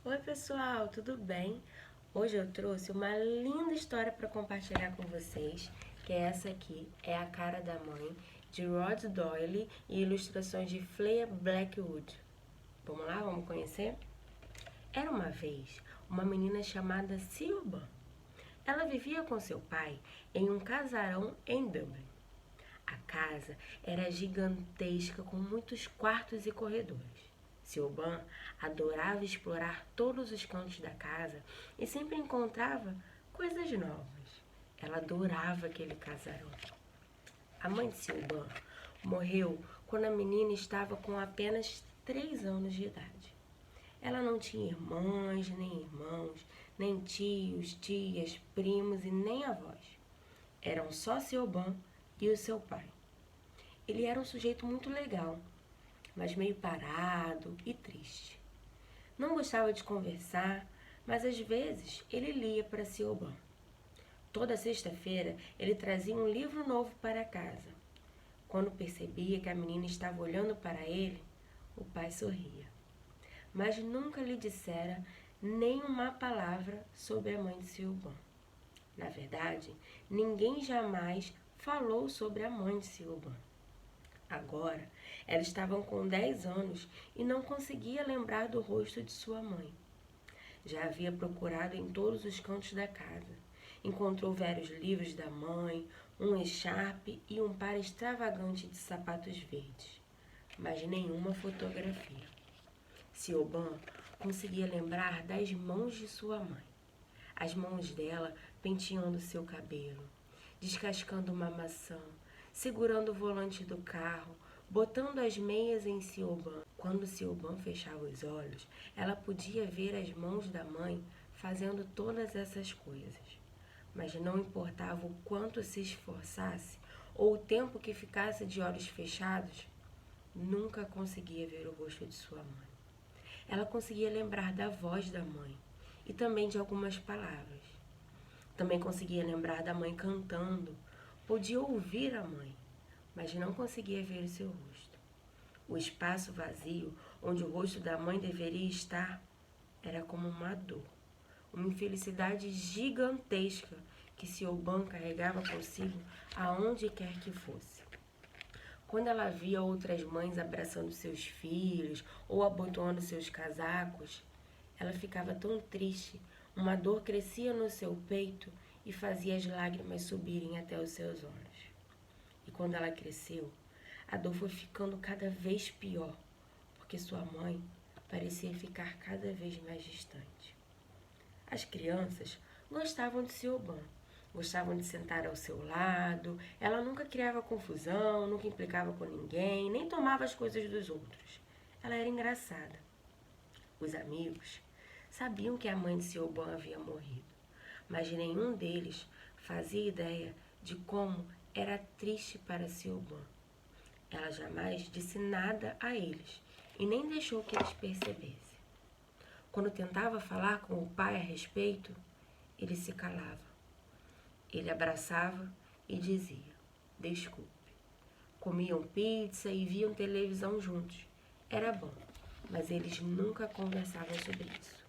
Oi pessoal, tudo bem? Hoje eu trouxe uma linda história para compartilhar com vocês, que é essa aqui, é A Cara da Mãe, de Rod Doyle e ilustrações de Flea Blackwood. Vamos lá, vamos conhecer? Era uma vez uma menina chamada Silba. Ela vivia com seu pai em um casarão em Dublin. A casa era gigantesca com muitos quartos e corredores. Siobhan adorava explorar todos os cantos da casa e sempre encontrava coisas novas. Ela adorava aquele casarão. A mãe de Siobhan morreu quando a menina estava com apenas 3 anos de idade. Ela não tinha irmãs, nem irmãos, nem tios, tias, primos e nem avós. Eram só Siobhan e o seu pai. Ele era um sujeito muito legal, mas meio parado e triste. Não gostava de conversar, mas às vezes ele lia para Siobhan. Toda sexta-feira ele trazia um livro novo para casa. Quando percebia que a menina estava olhando para ele, o pai sorria. Mas nunca lhe dissera nem uma palavra sobre a mãe de Siobhan. Na verdade, ninguém jamais falou sobre a mãe de Siobhan. Agora, ela estava com 10 anos e não conseguia lembrar do rosto de sua mãe. Já havia procurado em todos os cantos da casa. Encontrou vários livros da mãe, um echarpe e um par extravagante de sapatos verdes, mas nenhuma fotografia. Siobhan conseguia lembrar das mãos de sua mãe. As mãos dela penteando seu cabelo, descascando uma maçã, segurando o volante do carro, botando as meias em Siobhan. Quando Siobhan fechava os olhos, ela podia ver as mãos da mãe fazendo todas essas coisas. Mas não importava o quanto se esforçasse ou o tempo que ficasse de olhos fechados, nunca conseguia ver o rosto de sua mãe. Ela conseguia lembrar da voz da mãe e também de algumas palavras. Também conseguia lembrar da mãe cantando, podia ouvir a mãe, mas não conseguia ver o seu rosto. O espaço vazio onde o rosto da mãe deveria estar era como uma dor, uma infelicidade gigantesca que Siobhan carregava consigo aonde quer que fosse. Quando ela via outras mães abraçando seus filhos ou abotoando seus casacos, ela ficava tão triste, uma dor crescia no seu peito e fazia as lágrimas subirem até os seus olhos. E quando ela cresceu, a dor foi ficando cada vez pior, porque sua mãe parecia ficar cada vez mais distante. As crianças gostavam de Siobhan, gostavam de sentar ao seu lado, ela nunca criava confusão, nunca implicava com ninguém, nem tomava as coisas dos outros. Ela era engraçada. Os amigos sabiam que a mãe de Siobhan havia morrido, mas nenhum deles fazia ideia de como era triste para Siobhan. Ela jamais disse nada a eles e nem deixou que eles percebessem. Quando tentava falar com o pai a respeito, ele se calava. Ele abraçava e dizia: desculpe. Comiam pizza e viam televisão juntos. Era bom, mas eles nunca conversavam sobre isso.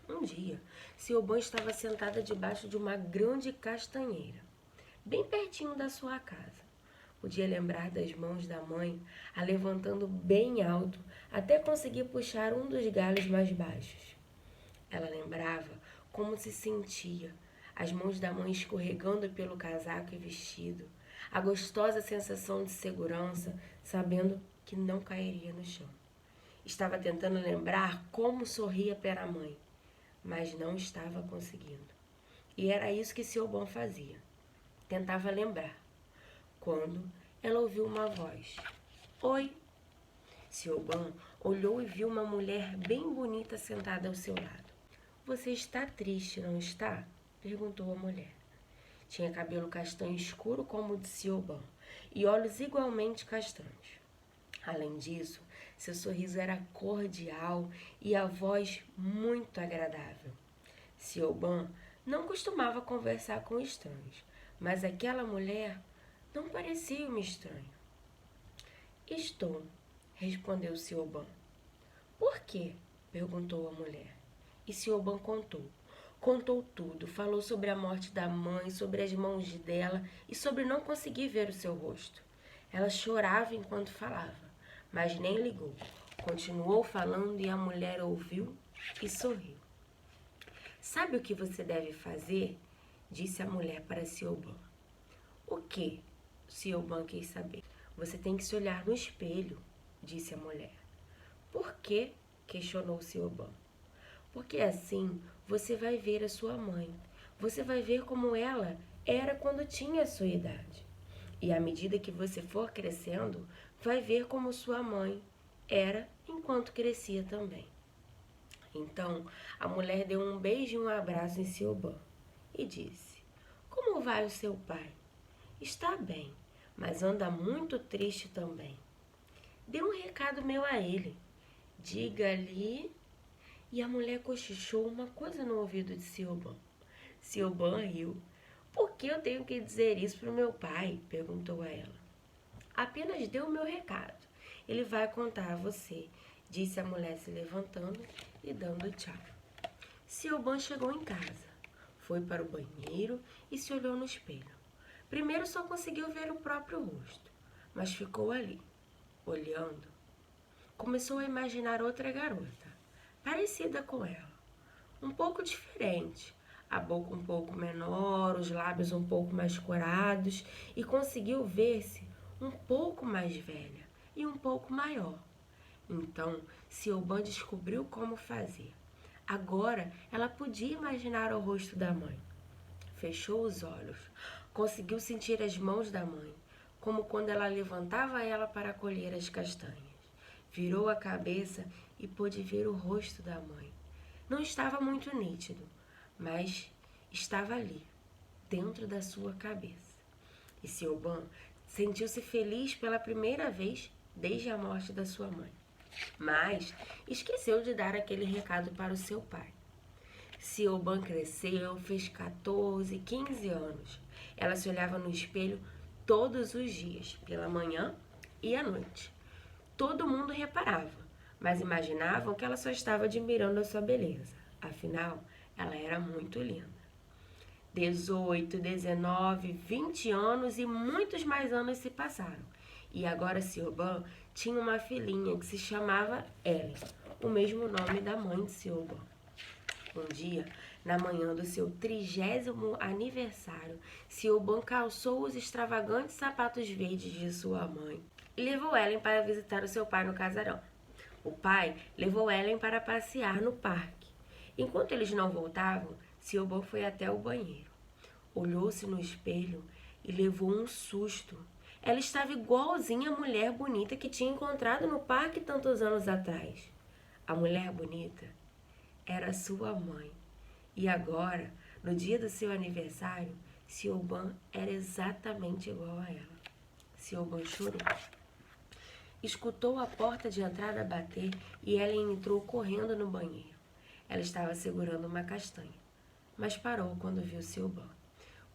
Um dia, Siobhan estava sentada debaixo de uma grande castanheira, bem pertinho da sua casa. Podia lembrar das mãos da mãe a levantando bem alto até conseguir puxar um dos galhos mais baixos. Ela lembrava como se sentia, as mãos da mãe escorregando pelo casaco e vestido, a gostosa sensação de segurança, sabendo que não cairia no chão. Estava tentando lembrar como sorria para a mãe, mas não estava conseguindo. E era isso que Siobhan fazia. Tentava lembrar. Quando ela ouviu uma voz. Oi! Siobhan olhou e viu uma mulher bem bonita sentada ao seu lado. Você está triste, não está? Perguntou a mulher. Tinha cabelo castanho escuro como o de Siobhan e olhos igualmente castanhos. Além disso, seu sorriso era cordial e a voz muito agradável. Siobhan não costumava conversar com estranhos, mas aquela mulher não parecia uma estranha. Estou, respondeu Siobhan. Por quê? Perguntou a mulher. E Siobhan contou. Contou tudo, falou sobre a morte da mãe, sobre as mãos dela e sobre não conseguir ver o seu rosto. Ela chorava enquanto falava, mas nem ligou. Continuou falando e a mulher ouviu e sorriu. Sabe o que você deve fazer? Disse a mulher para Siobhan. O que? Siobhan quis saber. Você tem que se olhar no espelho, disse a mulher. Por quê? Questionou Siobhan. Porque assim você vai ver a sua mãe. Você vai ver como ela era quando tinha a sua idade. E à medida que você for crescendo, vai ver como sua mãe era enquanto crescia também. Então, a mulher deu um beijo e um abraço em Siobhan e disse: Como vai o seu pai? Está bem, mas anda muito triste também. Dê um recado meu a ele. Diga-lhe. E a mulher cochichou uma coisa no ouvido de Siobhan. Siobhan riu. Por que eu tenho que dizer isso para o meu pai? Perguntou a ela. Apenas dê o meu recado. Ele vai contar a você, disse a mulher se levantando e dando tchau. Siobhan chegou em casa. Foi para o banheiro e se olhou no espelho. Primeiro só conseguiu ver o próprio rosto, mas ficou ali, olhando. Começou a imaginar outra garota, parecida com ela, um pouco diferente, a boca um pouco menor, os lábios um pouco mais corados, e conseguiu ver-se um pouco mais velha e um pouco maior. Então, Siobhan descobriu como fazer. Agora, ela podia imaginar o rosto da mãe. Fechou os olhos, conseguiu sentir as mãos da mãe, como quando ela levantava ela para colher as castanhas. Virou a cabeça e pôde ver o rosto da mãe. Não estava muito nítido, mas estava ali, dentro da sua cabeça. E Siobhan sentiu-se feliz pela primeira vez desde a morte da sua mãe. Mas esqueceu de dar aquele recado para o seu pai. Siobhan cresceu, fez 14, 15 anos. Ela se olhava no espelho todos os dias, pela manhã e à noite. Todo mundo reparava, mas imaginavam que ela só estava admirando a sua beleza. Afinal, ela era muito linda. 18, 19, 20 anos e muitos mais anos se passaram. E agora Siobhan tinha uma filhinha que se chamava Ellen, o mesmo nome da mãe de Siobhan. Um dia, na manhã do seu 30º aniversário, Siobhan calçou os extravagantes sapatos verdes de sua mãe e levou Ellen para visitar o seu pai no casarão. O pai levou Ellen para passear no parque. Enquanto eles não voltavam, Siobhan foi até o banheiro. Olhou-se no espelho e levou um susto. Ela estava igualzinha à mulher bonita que tinha encontrado no parque tantos anos atrás. A mulher bonita era sua mãe. E agora, no dia do seu aniversário, Siobhan era exatamente igual a ela. Siobhan chorou. Escutou a porta de entrada bater e Ellen entrou correndo no banheiro. Ela estava segurando uma castanha, mas parou quando viu Siobhan.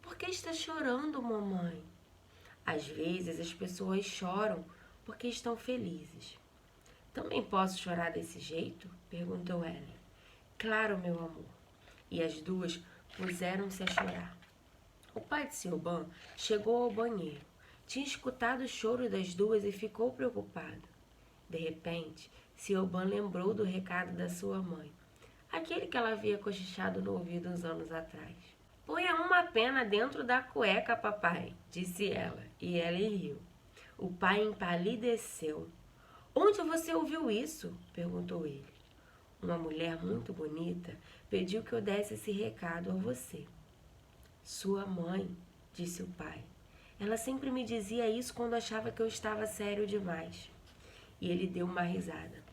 Por que está chorando, mamãe? Às vezes as pessoas choram porque estão felizes. Também posso chorar desse jeito? Perguntou Ellen. Claro, meu amor. E as duas puseram-se a chorar. O pai de Siobhan chegou ao banheiro. Tinha escutado o choro das duas e ficou preocupado. De repente, Siobhan lembrou do recado da sua mãe, aquele que ela havia cochichado no ouvido uns anos atrás. Ponha uma pena dentro da cueca, papai, disse ela, e Ellen riu. O pai empalideceu. Onde você ouviu isso? Perguntou ele. Uma mulher muito bonita pediu que eu desse esse recado a você. Sua mãe, disse o pai. Ela sempre me dizia isso quando achava que eu estava sério demais. E ele deu uma risada.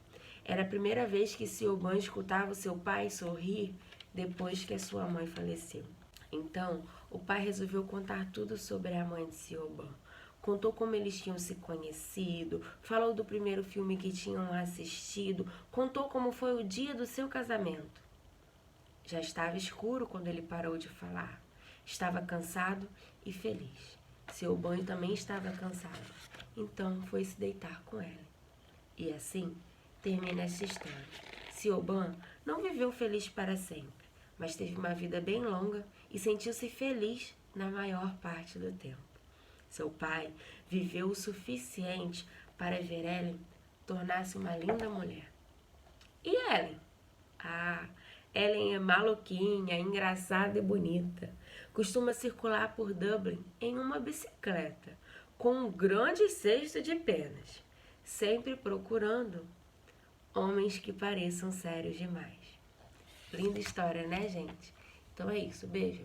Era a primeira vez que Siobhan escutava o seu pai sorrir depois que a sua mãe faleceu. Então, o pai resolveu contar tudo sobre a mãe de Siobhan. Contou como eles tinham se conhecido, falou do primeiro filme que tinham assistido, contou como foi o dia do seu casamento. Já estava escuro quando ele parou de falar. Estava cansado e feliz. Siobhan também estava cansado, então foi se deitar com ela. E assim termina essa história. Siobhan não viveu feliz para sempre, mas teve uma vida bem longa e sentiu-se feliz na maior parte do tempo. Seu pai viveu o suficiente para ver Ellen tornar-se uma linda mulher. E Ellen? Ah, Ellen é maluquinha, engraçada e bonita. Costuma circular por Dublin em uma bicicleta, com um grande cesto de penas, sempre procurando homens que pareçam sérios demais. Linda história, né, gente? Então é isso, beijo.